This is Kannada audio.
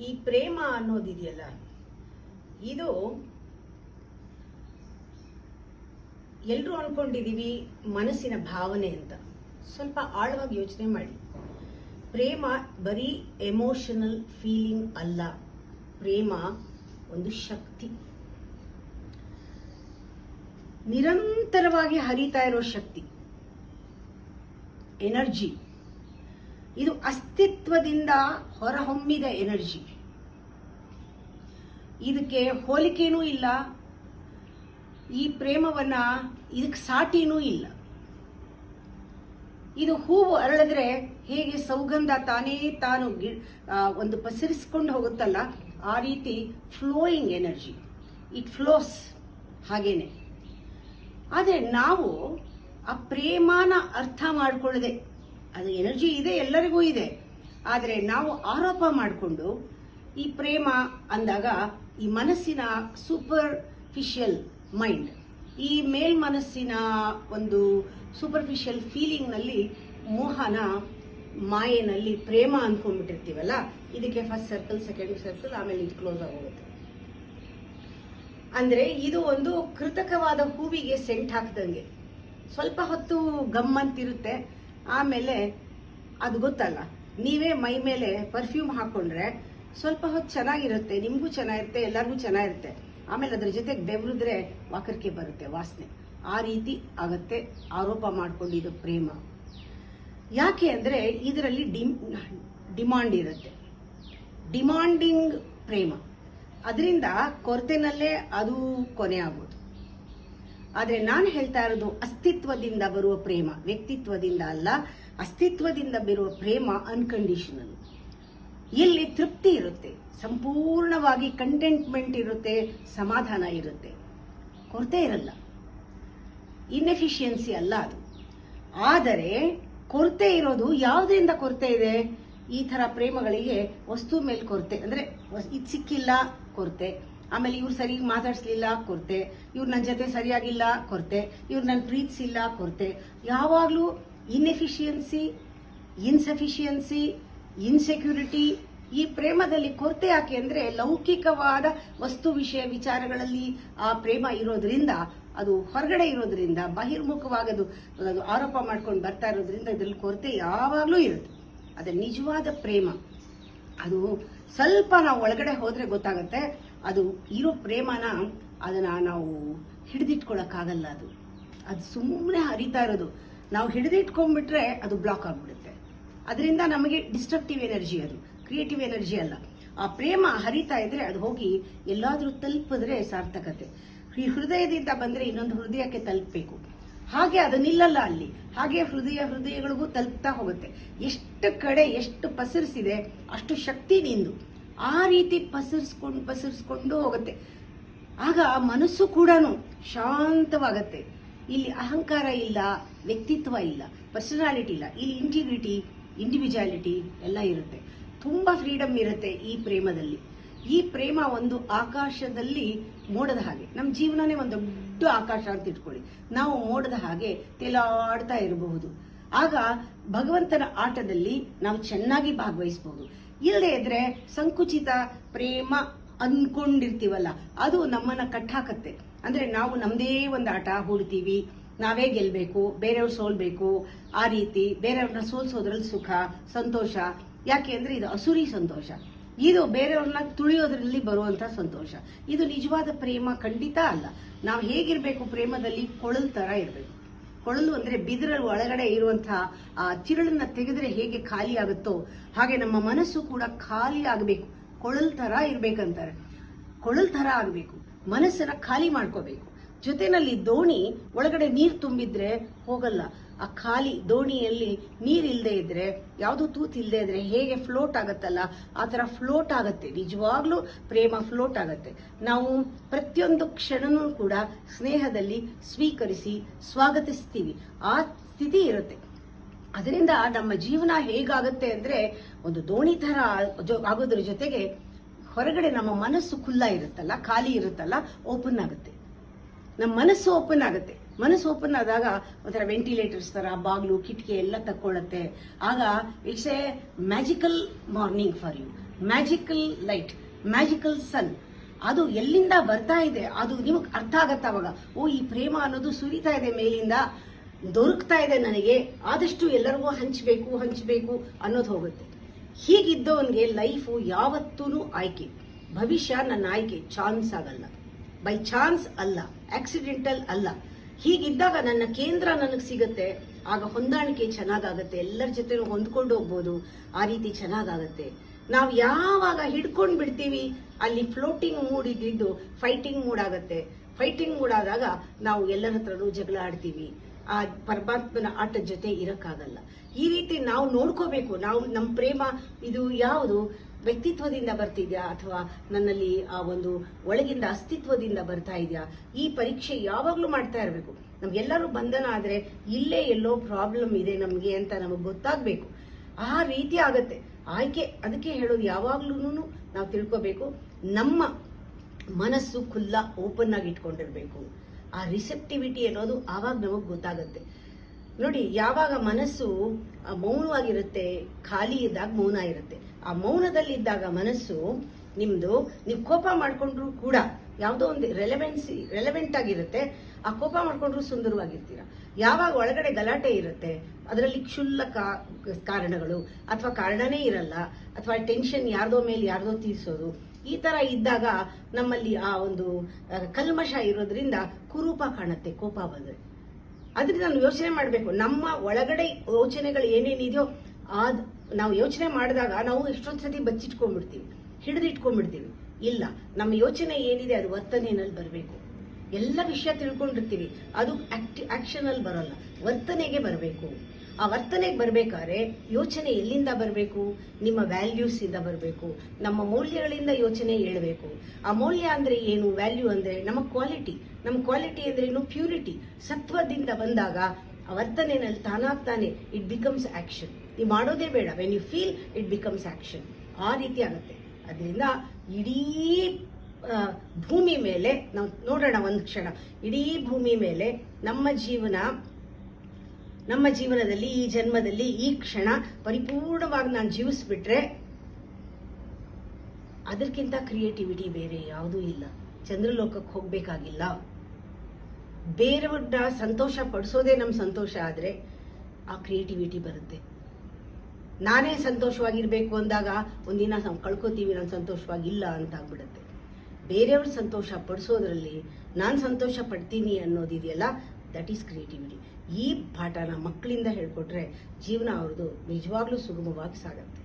ಈ ಪ್ರೇಮ ಅನ್ನೋದಿದೆಯಲ್ಲ, ಇದು ಎಲ್ಲರೂ ಅನ್ಕೊಂಡಿದೀವಿ ಮನಸ್ಸಿನ ಭಾವನೆ ಅಂತ. ಸ್ವಲ್ಪ ಆಳವಾಗಿ ಯೋಚನೆ ಮಾಡಿ. ಪ್ರೇಮ ಬರೀ ಎಮೋಷನಲ್ ಫೀಲಿಂಗ್ ಅಲ್ಲ. ಪ್ರೇಮ ಒಂದು ಶಕ್ತಿ, ನಿರಂತರವಾಗಿ ಹರಿತಾ ಇರೋ ಶಕ್ತಿ, ಎನರ್ಜಿ. ಇದು ಅಸ್ತಿತ್ವದಿಂದ ಹೊರಹೊಮ್ಮಿದ ಎನರ್ಜಿ. ಇದಕ್ಕೆ ಹೋಲಿಕೆನೂ ಇಲ್ಲ, ಈ ಪ್ರೇಮವನ್ನ ಇದಕ್ಕೆ ಸಾಟಿನೂ ಇಲ್ಲ. ಇದು ಹೂವು ಅರಳಿದ್ರೆ ಹೇಗೆ ಸೌಗಂಧ ತಾನೇ ತಾನು ಒಂದು ಪಸರಿಸಿಕೊಂಡು ಹೋಗುತ್ತಲ್ಲ, ಆ ರೀತಿ ಫ್ಲೋಯಿಂಗ್ ಎನರ್ಜಿ, ಇಟ್ ಫ್ಲೋಸ್ ಹಾಗೇನೆ. ಆದರೆ ನಾವು ಆ ಪ್ರೇಮನ ಅರ್ಥ ಮಾಡಿಕೊಳ್ಳದೆ, ಅದು ಎನರ್ಜಿ ಇದೆ, ಎಲ್ಲರಿಗೂ ಇದೆ, ಆದರೆ ನಾವು ಆರೋಪ ಮಾಡಿಕೊಂಡು ಈ ಪ್ರೇಮ ಅಂದಾಗ ಈ ಮನಸ್ಸಿನ ಸೂಪರ್ಫಿಷಿಯಲ್ ಮೈಂಡ್, ಈ ಮೇಲ್ಮನಸ್ಸಿನ ಒಂದು ಸೂಪರ್ಫಿಷಿಯಲ್ ಫೀಲಿಂಗ್ನಲ್ಲಿ, ಮೋಹನ ಮಾಯೆನಲ್ಲಿ ಪ್ರೇಮ ಅಂದ್ಕೊಂಡ್ಬಿಟ್ಟಿರ್ತೀವಲ್ಲ, ಇದಕ್ಕೆ ಫಸ್ಟ್ ಸರ್ಕಲ್, ಸೆಕೆಂಡ್ ಸರ್ಕಲ್, ಆಮೇಲೆ ಇದು ಕ್ಲೋಸ್ ಆಗೋಗುತ್ತೆ. ಅಂದ್ರೆ ಇದು ಒಂದು ಕೃತಕವಾದ ಹೂವಿಗೆ ಸೆಂಟ್ ಹಾಕ್ದಂಗೆ. ಸ್ವಲ್ಪ ಹೊತ್ತು ಗಮ್ಮಂತಿರುತ್ತೆ, ಆಮೇಲೆ ಅದು ಗೊತ್ತಲ್ಲ, ನೀವೇ ಮೈ ಮೇಲೆ ಪರ್ಫ್ಯೂಮ್ ಹಾಕೊಂಡ್ರೆ ಸ್ವಲ್ಪ ಹೊತ್ತು ಚೆನ್ನಾಗಿರುತ್ತೆ, ನಿಮಗೂ ಚೆನ್ನಾಗಿರುತ್ತೆ, ಎಲ್ಲರಿಗೂ ಚೆನ್ನಾಗಿರುತ್ತೆ. ಆಮೇಲೆ ಅದ್ರ ಜೊತೆಗೆ ಬೆವರಿದ್ರೆ ವಾಕರಿಕೆ ಬರುತ್ತೆ, ವಾಸನೆ. ಆ ರೀತಿ ಆಗತ್ತೆ ಆರೋಪ ಮಾಡ್ಕೊಂಡಿದ್ದು ಪ್ರೇಮ. ಯಾಕೆ ಅಂದ್ರೆ ಇದರಲ್ಲಿ ಡಿಮಾಂಡ್ ಇರುತ್ತೆ, ಡಿಮಾಂಡಿಂಗ್ ಪ್ರೇಮ. ಅದರಿಂದ ಕೊರತೆನಲ್ಲೇ ಅದು ಕೊನೆ ಆಗೋದು. ಆದ್ರೆ ನಾನು ಹೇಳ್ತಾ ಇರೋದು ಅಸ್ತಿತ್ವದಿಂದ ಬರುವ ಪ್ರೇಮ, ವ್ಯಕ್ತಿತ್ವದಿಂದ ಅಲ್ಲ, ಅಸ್ತಿತ್ವದಿಂದ ಬರುವ ಪ್ರೇಮ ಅನ್ಕಂಡೀಷನಲ್. ಇಲ್ಲಿ ತೃಪ್ತಿ ಇರುತ್ತೆ, ಸಂಪೂರ್ಣವಾಗಿ ಕಂಟೆಂಟ್ಮೆಂಟ್ ಇರುತ್ತೆ, ಸಮಾಧಾನ ಇರುತ್ತೆ, ಕೊರತೆ ಇರಲ್ಲ. ಇನ್ಎಫಿಷಿಯನ್ಸಿ ಅಲ್ಲ ಅದು. ಆದರೆ ಕೊರತೆ ಇರೋದು ಯಾವುದರಿಂದ ಕೊರತೆ ಇದೆ? ಈ ತರ ಪ್ರೇಮಗಳಿಗೆ ವಸ್ತು ಮೇಲೆ ಕೊರತೆ, ಅಂದ್ರೆ ಇದು ಸಿಕ್ಕಿಲ್ಲ ಕೊರತೆ, ಆಮೇಲೆ ಇವ್ರು ಸರಿಯಾಗಿ ಮಾತಾಡ್ಸ್ಲಿಲ್ಲ ಕೊರತೆ, ಇವ್ರು ನನ್ನ ಜೊತೆ ಸರಿಯಾಗಿಲ್ಲ ಕೊರತೆ, ಇವ್ರು ನನ್ನ ಪ್ರೀತಿಸಿಲ್ಲ ಕೊರತೆ. ಯಾವಾಗ್ಲೂ ಇನ್ಎಫಿಷಿಯನ್ಸಿ, ಇನ್ಸಫಿಷಿಯನ್ಸಿ, ಇನ್ಸೆಕ್ಯೂರಿಟಿ. ಈ ಪ್ರೇಮದಲ್ಲಿ ಕೊರತೆ ಯಾಕೆ ಅಂದ್ರೆ ಲೌಕಿಕವಾದ ವಸ್ತು ವಿಷಯ ವಿಚಾರಗಳಲ್ಲಿ ಆ ಪ್ರೇಮ ಇರೋದ್ರಿಂದ, ಅದು ಹೊರಗಡೆ ಇರೋದ್ರಿಂದ, ಬಹಿರ್ಮುಖವಾಗದು ಅದು ಆರೋಪ ಮಾಡ್ಕೊಂಡು ಬರ್ತಾ ಇರೋದ್ರಿಂದ ಇದರಲ್ಲಿ ಕೊರತೆ ಯಾವಾಗ್ಲೂ ಇರುತ್ತೆ. ಅದೇ ನಿಜವಾದ ಪ್ರೇಮ. ಅದು ಸ್ವಲ್ಪ ನಾವು ಒಳಗಡೆ ಹೋದ್ರೆ ಗೊತ್ತಾಗತ್ತೆ, ಅದು ಇರೋ ಪ್ರೇಮನ ಅದನ್ನ ನಾವು ಹಿಡಿದಿಟ್ಕೊಳಕ್ಕಾಗಲ್ಲ. ಅದು ಸುಮ್ಮನೆ ಹರಿತಾ ಇರೋದು. ನಾವು ಹಿಡಿದಿಟ್ಕೊಂಡ್ಬಿಟ್ರೆ ಅದು ಬ್ಲಾಕ್ ಆಗ್ಬಿಡುತ್ತೆ. ಅದರಿಂದ ನಮಗೆ ಡಿಸ್ಟ್ರಕ್ಟಿವ್ ಎನರ್ಜಿ, ಅದು ಕ್ರಿಯೇಟಿವ್ ಎನರ್ಜಿ ಅಲ್ಲ. ಆ ಪ್ರೇಮ ಹರಿತಾ ಇದ್ರೆ ಅದು ಹೋಗಿ ಎಲ್ಲಾದ್ರೂ ತಲುಪಿದ್ರೆ ಸಾರ್ಥಕತೆ. ಈ ಹೃದಯದಿಂದ ಬಂದ್ರೆ ಇನ್ನೊಂದು ಹೃದಯಕ್ಕೆ ತಲುಪಬೇಕು. ಹಾಗೆ ಅದು ನಿಲ್ಲಲ್ಲ ಅಲ್ಲಿ, ಹಾಗೆ ಹೃದಯಗಳಿಗೂ ತಲುಪ್ತಾ ಹೋಗುತ್ತೆ. ಎಷ್ಟು ಕಡೆ ಎಷ್ಟು ಪಸರಿಸಿದೆ ಅಷ್ಟು ಶಕ್ತಿ ನಿಂದು. ಆ ರೀತಿ ಪಸರಿಸ್ಕೊಂಡು ಹೋಗುತ್ತೆ. ಆಗ ಮನಸ್ಸು ಕೂಡ ಶಾಂತವಾಗತ್ತೆ. ಇಲ್ಲಿ ಅಹಂಕಾರ ಇಲ್ಲ, ವ್ಯಕ್ತಿತ್ವ ಇಲ್ಲ, ಪರ್ಸನಾಲಿಟಿ ಇಲ್ಲ. ಇಲ್ಲಿ ಇಂಟಿಗ್ರಿಟಿ, ಇಂಡಿವಿಜುವಾಲಿಟಿ ಎಲ್ಲ ಇರುತ್ತೆ. ತುಂಬಾ ಫ್ರೀಡಮ್ ಇರುತ್ತೆ ಈ ಪ್ರೇಮದಲ್ಲಿ. ಈ ಪ್ರೇಮ ಒಂದು ಆಕಾಶದಲ್ಲಿ ಮೋಡದ ಹಾಗೆ. ನಮ್ಮ ಜೀವನನೇ ಒಂದು ದೊಡ್ಡ ಆಕಾಶ ಅಂತ ಇಟ್ಕೊಳ್ಳಿ. ನಾವು ಮೋಡದ ಹಾಗೆ ತೇಲಾಡ್ತಾ ಇರಬಹುದು. ಆಗ ಭಗವಂತನ ಆಟದಲ್ಲಿ ನಾವು ಚೆನ್ನಾಗಿ ಭಾಗವಹಿಸಬಹುದು. ಇಲ್ಲದೆ ಇದ್ರೆ ಸಂಕುಚಿತ ಪ್ರೇಮ ಅನ್ಕೊಂಡಿರ್ತೀವಲ್ಲ, ಅದು ನಮ್ಮನ್ನ ಕಟ್ಟಾಕತ್ತೆ. ಅಂದ್ರೆ ನಾವು ನಮ್ದೇ ಒಂದು ಆಟ ಹೂಡ್ತೀವಿ, ನಾವೇ ಗೆಲ್ಬೇಕು, ಬೇರೆಯವ್ರು ಸೋಲ್ಬೇಕು. ಆ ರೀತಿ ಬೇರೆಯವ್ರನ್ನ ಸೋಲ್ಸೋದ್ರಲ್ಲಿ ಸುಖ, ಸಂತೋಷ. ಯಾಕೆ ಅಂದ್ರೆ ಇದು ಅಸುರಿ ಸಂತೋಷ. ಇದು ಬೇರೆಯವ್ರನ್ನ ತುಳಿಯೋದ್ರಲ್ಲಿ ಬರುವಂತ ಸಂತೋಷ. ಇದು ನಿಜವಾದ ಪ್ರೇಮ ಖಂಡಿತ ಅಲ್ಲ. ನಾವು ಹೇಗಿರ್ಬೇಕು ಪ್ರೇಮದಲ್ಲಿ? ಕೊಳಲ್ ತರ ಇರಬೇಕು. ಕೊಳಲು ಅಂದ್ರೆ ಬಿದಿರಲ್ಲಿ ಒಳಗಡೆ ಇರುವಂತಹ ಆ ತಿರುಳನ್ನ ತೆಗೆದ್ರೆ ಹೇಗೆ ಖಾಲಿ ಆಗುತ್ತೋ ಹಾಗೆ ನಮ್ಮ ಮನಸ್ಸು ಕೂಡ ಖಾಲಿ ಆಗಬೇಕು. ಕೊಳಲ್ ತರ ಇರ್ಬೇಕಂತಾರೆ. ಕೊಳಲ್ ತರ ಆಗ್ಬೇಕು, ಮನಸ್ಸನ್ನ ಖಾಲಿ ಮಾಡ್ಕೋಬೇಕು. ಜೊತೆನಲ್ಲಿ ದೋಣಿ ಒಳಗಡೆ ನೀರು ತುಂಬಿದ್ರೆ ಹೋಗಲ್ಲ. ಆ ಖಾಲಿ ದೋಣಿಯಲ್ಲಿ ನೀರಿಲ್ಲದೆ ಇದ್ರೆ, ಯಾವುದು ತೂತ್ ಇಲ್ಲದೆ ಇದ್ರೆ ಹೇಗೆ ಫ್ಲೋಟ್ ಆಗತ್ತಲ್ಲ, ಆ ತರ ಫ್ಲೋಟ್ ಆಗತ್ತೆ. ನಿಜವಾಗ್ಲೂ ಪ್ರೇಮ ಫ್ಲೋಟ್ ಆಗತ್ತೆ. ನಾವು ಪ್ರತಿಯೊಂದು ಕ್ಷಣನೂ ಕೂಡ ಸ್ನೇಹದಲ್ಲಿ ಸ್ವೀಕರಿಸಿ ಸ್ವಾಗತಿಸ್ತೀವಿ. ಆ ಸ್ಥಿತಿ ಇರುತ್ತೆ. ಅದರಿಂದ ನಮ್ಮ ಜೀವನ ಹೇಗಾಗತ್ತೆ ಅಂದ್ರೆ ಒಂದು ದೋಣಿ ತರ ಆಗೋದ್ರ ಜೊತೆಗೆ ಹೊರಗಡೆ ನಮ್ಮ ಮನಸ್ಸು ಖುಲ್ಲ ಇರುತ್ತಲ್ಲ, ಖಾಲಿ ಇರುತ್ತಲ್ಲ, ಓಪನ್ ಆಗುತ್ತೆ. ನಮ್ಮ ಮನಸ್ಸು ಓಪನ್ ಆಗುತ್ತೆ. ಮನಸ್ಸು ಓಪನ್ ಆದಾಗ ಒಂಥರ ವೆಂಟಿಲೇಟರ್ಸ್ ತರ ಬಾಗ್ಲು ಕಿಟಕಿ ಎಲ್ಲ ತಕ್ಕೊಳ್ಳುತ್ತೆ. ಆಗ it's a magical morning for you. Magical light, magical sun. ಅದು ಎಲ್ಲಿಂದ ಬರ್ತಾ ಇದೆ ಅದು ನಿಮಗೆ ಅರ್ಥ ಆಗತ್ತ ಅವಾಗ. ಓ, ಈ ಪ್ರೇಮ ಅನ್ನೋದು ಸುರಿತಾ ಇದೆ ಮೇಲಿಂದ, ದೊರಕ್ತಾ ಇದೆ ನನಗೆ, ಆದಷ್ಟು ಎಲ್ಲರಿಗೂ ಹಂಚಬೇಕು ಅನ್ನೋದು ಹೋಗುತ್ತೆ. ಹೀಗಿದ್ದವನಿಗೆ ಲೈಫು ಯಾವತ್ತೂ ಆಯ್ಕೆ, ಭವಿಷ್ಯ ನನ್ನ ಆಯ್ಕೆ, ಚಾನ್ಸ್ ಆಗಲ್ಲ, ಬೈ ಚಾನ್ಸ್ ಅಲ್ಲ, ಆಕ್ಸಿಡೆಂಟಲ್ ಅಲ್ಲ. ಹೀಗಿದ್ದಾಗ ನನ್ನ ಕೇಂದ್ರ ನನಗೆ ಸಿಗುತ್ತೆ, ಆಗ ಹೊಂದಾಣಿಕೆ ಚೆನ್ನಾಗಾಗತ್ತೆ, ಎಲ್ಲರ ಜೊತೆ ಹೊಂದ್ಕೊಂಡು ಹೋಗ್ಬೋದು, ಆ ರೀತಿ ಚೆನ್ನಾಗಾಗತ್ತೆ. ನಾವು ಯಾವಾಗ ಹಿಡ್ಕೊಂಡು ಬಿಡ್ತೀವಿ ಅಲ್ಲಿ ಫ್ಲೋಟಿಂಗ್ ಮೂಡ್ ಇದ್ದಿದ್ದು ಫೈಟಿಂಗ್ ಮೂಡ್ ಆಗತ್ತೆ. ಫೈಟಿಂಗ್ ಮೂಡ್ ಆದಾಗ ನಾವು ಎಲ್ಲರ ಹತ್ರನೂ ಜಗಳ ಆಡ್ತೀವಿ, ಆ ಪರಮಾತ್ಮನ ಆಟದ ಜೊತೆ ಇರಕ್ಕಾಗಲ್ಲ. ಈ ರೀತಿ ನಾವು ನೋಡ್ಕೋಬೇಕು. ನಾವು ನಮ್ಮ ಪ್ರೇಮ ಇದು ಯಾವುದು ವ್ಯಕ್ತಿತ್ವದಿಂದ ಬರ್ತಿದ್ಯಾ ಅಥವಾ ನನ್ನಲ್ಲಿ ಆ ಒಂದು ಒಳಗಿಂದ ಅಸ್ತಿತ್ವದಿಂದ ಬರ್ತಾ ಇದೆಯಾ? ಈ ಪರೀಕ್ಷೆ ಯಾವಾಗ್ಲೂ ಮಾಡ್ತಾ ಇರಬೇಕು. ನಮ್ಗೆಲ್ಲರೂ ಬಂಧನ ಆದ್ರೆ ಇಲ್ಲೇ ಎಲ್ಲೋ ಪ್ರಾಬ್ಲಮ್ ಇದೆ ನಮ್ಗೆ ಅಂತ ನಮಗೆ ಗೊತ್ತಾಗ್ಬೇಕು. ಆ ರೀತಿ ಆಗತ್ತೆ ಆಯ್ಕೆ. ಅದಕ್ಕೆ ಹೇಳೋದು ಯಾವಾಗ್ಲೂ ನಾವು ತಿಳ್ಕೋಬೇಕು, ನಮ್ಮ ಮನಸ್ಸು ಖುಲ್ಲಾ ಓಪನ್ ಆಗಿ ಇಟ್ಕೊಂಡಿರ್ಬೇಕು. ಆ ರಿಸೆಪ್ಟಿವಿಟಿ ಅನ್ನೋದು ಆವಾಗ ನಮಗೆ ಗೊತ್ತಾಗತ್ತೆ. ನೋಡಿ, ಯಾವಾಗ ಮನಸ್ಸು ಮೌನವಾಗಿರುತ್ತೆ, ಖಾಲಿ ಇದ್ದಾಗ ಮೌನ ಇರುತ್ತೆ. ಆ ಮೌನದಲ್ಲಿದ್ದಾಗ ಮನಸ್ಸು ನಿಮ್ದು, ನೀವು ಕೋಪ ಮಾಡ್ಕೊಂಡ್ರು ಕೂಡ ಯಾವುದೋ ಒಂದು ರೆಲೆವೆಂಟ್ ಆಗಿರುತ್ತೆ. ಆ ಕೋಪ ಮಾಡ್ಕೊಂಡ್ರು ಸುಂದರವಾಗಿರ್ತೀರ. ಯಾವಾಗ ಒಳಗಡೆ ಗಲಾಟೆ ಇರುತ್ತೆ, ಅದರಲ್ಲಿ ಕ್ಷುಲ್ಲಕ ಕಾರಣಗಳು ಅಥವಾ ಕಾರಣನೇ ಇರಲ್ಲ, ಅಥವಾ ಟೆನ್ಷನ್ ಯಾರ್ದೋ ಮೇಲೆ ಯಾರ್ದೋ ತೀರ್ಸೋದು, ಈ ತರ ಇದ್ದಾಗ ನಮ್ಮಲ್ಲಿ ಆ ಒಂದು ಕಲ್ಮಶ ಇರೋದ್ರಿಂದ ಕುರೂಪ ಕಾಣುತ್ತೆ ಕೋಪ ಬಂದ್ರೆ. ಅದರಿಂದ ನಾವು ಯೋಚನೆ ಮಾಡಬೇಕು. ನಮ್ಮ ಒಳಗಡೆ ಯೋಚನೆಗಳು ಏನೇನಿದೆಯೋ ನಾವು ಯೋಚನೆ ಮಾಡಿದಾಗ ನಾವು ಎಷ್ಟೊಂದು ಸತಿ ಬಚ್ಚಿಟ್ಕೊಂಡ್ಬಿಡ್ತೀವಿ, ಹಿಡಿದಿಟ್ಕೊಂಡ್ಬಿಡ್ತೀವಿ. ಇಲ್ಲ, ನಮ್ಮ ಯೋಚನೆ ಏನಿದೆ ಅದು ವರ್ತನೆಯಲ್ಲಿ ಬರಬೇಕು. ಎಲ್ಲ ವಿಷಯ ತಿಳ್ಕೊಂಡಿರ್ತೀವಿ, ಅದು ಆಕ್ಷನ್ ಅಲ್ಲಿ ಬರೋಲ್ಲ, ವರ್ತನೆಗೆ ಬರಬೇಕು. ಆ ವರ್ತನೆಗೆ ಬರ್ಬೇಕಾದ್ರೆ ಯೋಚನೆ ಎಲ್ಲಿಂದ ಬರಬೇಕು? ನಿಮ್ಮ ವ್ಯಾಲ್ಯೂಸ್ ಇಂದ ಬರಬೇಕು, ನಮ್ಮ ಮೌಲ್ಯಗಳಿಂದ ಯೋಚನೆ ಹೇಳಬೇಕು. ಆ ಮೌಲ್ಯ ಅಂದ್ರೆ ಏನು? ವ್ಯಾಲ್ಯೂ ಅಂದ್ರೆ ನಮ್ಮ ಕ್ವಾಲಿಟಿ. ನಮ್ಮ ಕ್ವಾಲಿಟಿ ಅಂದ್ರೆ ಏನು? ಪ್ಯೂರಿಟಿ, ಸತ್ವದಿಂದ ಬಂದಾಗ ಆ ವರ್ತನೆಯಲ್ಲಿ ತಾನಾಗ್ತಾನೆ ಇಟ್ ಬಿಕಮ್ಸ್ ಆಕ್ಷನ್. ನೀವು ಮಾಡೋದೇ ಬೇಡ, when you feel it becomes action. ಆ ರೀತಿ ಆಗುತ್ತೆ. ಅದರಿಂದ ಇಡೀ ಭೂಮಿ ಮೇಲೆ ನಾವು ನೋಡೋಣ ಒಂದು ಕ್ಷಣ, ಇಡೀ ಭೂಮಿ ಮೇಲೆ ನಮ್ಮ ಜೀವನದಲ್ಲಿ ಈ ಜನ್ಮದಲ್ಲಿ ಈ ಕ್ಷಣ ಪರಿಪೂರ್ಣವಾಗಿ ನಾನು ಜೀವಿಸ್ಬಿಟ್ರೆ ಅದಕ್ಕಿಂತ ಕ್ರಿಯೇಟಿವಿಟಿ ಬೇರೆ ಯಾವುದೂ ಇಲ್ಲ. ಚಂದ್ರಲೋಕಕ್ಕೆ ಹೋಗ್ಬೇಕಾಗಿಲ್ಲ. ಬೇರೆಯವ್ರನ್ನ ಸಂತೋಷ ಪಡಿಸೋದೇ ನಮ್ಮ ಸಂತೋಷ ಆದ್ರೆ ಆ ಕ್ರಿಯೇಟಿವಿಟಿ ಬರುತ್ತೆ. ನಾನೇ ಸಂತೋಷವಾಗಿರ್ಬೇಕು ಅಂದಾಗ ಒಂದಿನ ಕಳ್ಕೊತೀವಿ, ನಾನು ಸಂತೋಷವಾಗಿಲ್ಲ ಅಂತ ಆಗ್ಬಿಡುತ್ತೆ. ಬೇರೆಯವ್ರ ಸಂತೋಷ ಪಡಿಸೋದ್ರಲ್ಲಿ ನಾನು ಸಂತೋಷ ಪಡ್ತೀನಿ ಅನ್ನೋದಿದೆಯಲ್ಲ, ದಟ್ ಈಸ್ ಕ್ರಿಯೇಟಿವಿಟಿ. ಈ ಪಾಠನ ಮಕ್ಕಳಿಂದ ಹೇಳ್ಕೊಟ್ರೆ ಜೀವನ ಅವ್ರದ್ದು ನಿಜವಾಗ್ಲೂ ಸುಗಮವಾಗಿ ಸಾಗತ್ತೆ.